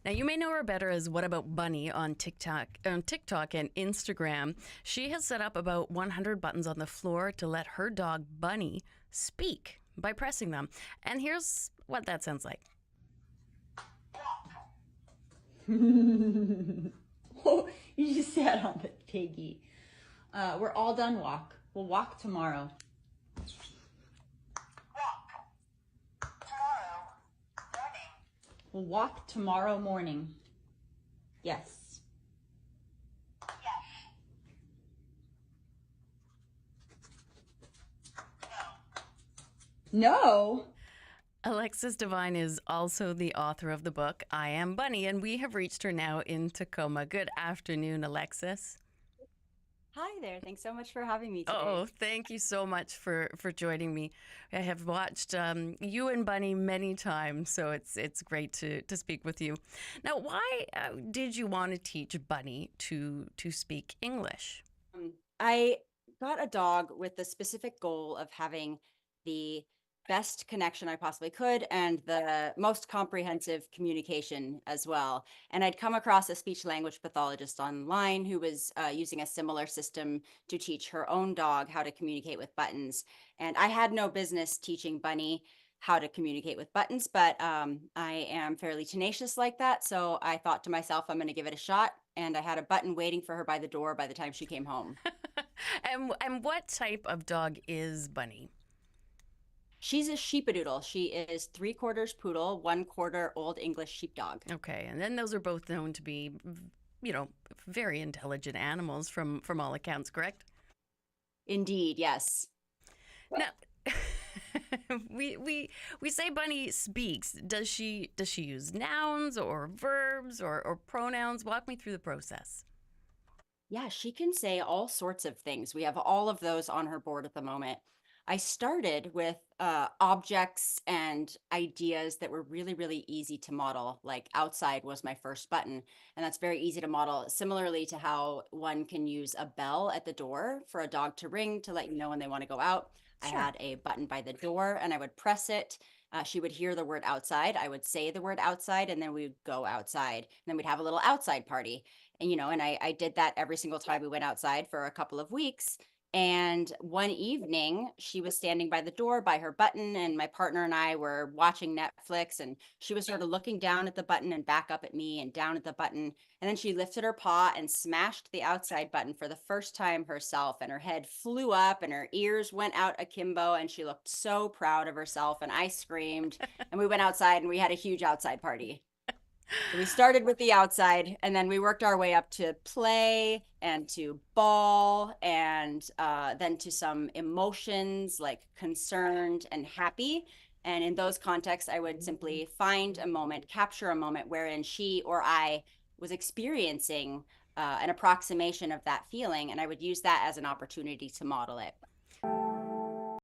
Now you may know her better as What About Bunny on TikTok and Instagram. She has set up about 100 buttons on the floor to let her dog Bunny speak by pressing them. And here's what that sounds like. Oh, you just sat on the piggy. We're all done walk. We'll walk tomorrow. We'll walk tomorrow morning. Yes. No. Alexis Devine is also the author of the book I Am Bunny, and we have reached her now in Tacoma. Good afternoon, Alexis. Hi there. Thanks so much for having me Oh, today. thank you so much for joining me. I have watched you and Bunny many times, so it's great to speak with you. Now, why did you want to teach Bunny to speak English? I got a dog with the specific goal of having the best connection I possibly could and the most comprehensive communication as well. And I'd come across a speech language pathologist online who was using a similar system to teach her own dog how to communicate with buttons. And I had no business teaching Bunny how to communicate with buttons, but I am fairly tenacious like that. So I thought to myself, I'm going to give it a shot. And I had a button waiting for her by the door by the time she came home. And what type of dog is Bunny? She's a sheepadoodle. She is 3/4 poodle, 1/4 Old English sheepdog. Okay, and then those are both known to be, you know, very intelligent animals from all accounts, correct? Indeed, yes. Now, we say Bunny speaks. Does she use nouns or verbs or pronouns? Walk me through the process. Yeah, she can say all sorts of things. We have all of those on her board at the moment. I started with objects and ideas that were really, really easy to model. Like outside was my first button, and that's very easy to model. Similarly to how one can use a bell at the door for a dog to ring to let you know when they want to go out. I Sure. had a button by the door, and I would press it. She would hear the word outside. I would say the word outside, and then we would go outside. And then we'd have a little outside party. And I did that every single time we went outside for a couple of weeks. And one evening, she was standing by the door by her button, and my partner and I were watching Netflix. And she was sort of looking down at the button and back up at me and down at the button. And then she lifted her paw and smashed the outside button for the first time herself. And her head flew up and her ears went out akimbo. And she looked so proud of herself. And I screamed. And we went outside and we had a huge outside party. So we started with the outside and then we worked our way up to play and to ball and then to some emotions like concerned and happy. And in those contexts, I would simply find a moment, capture a moment wherein she or I was experiencing an approximation of that feeling. And I would use that as an opportunity to model it.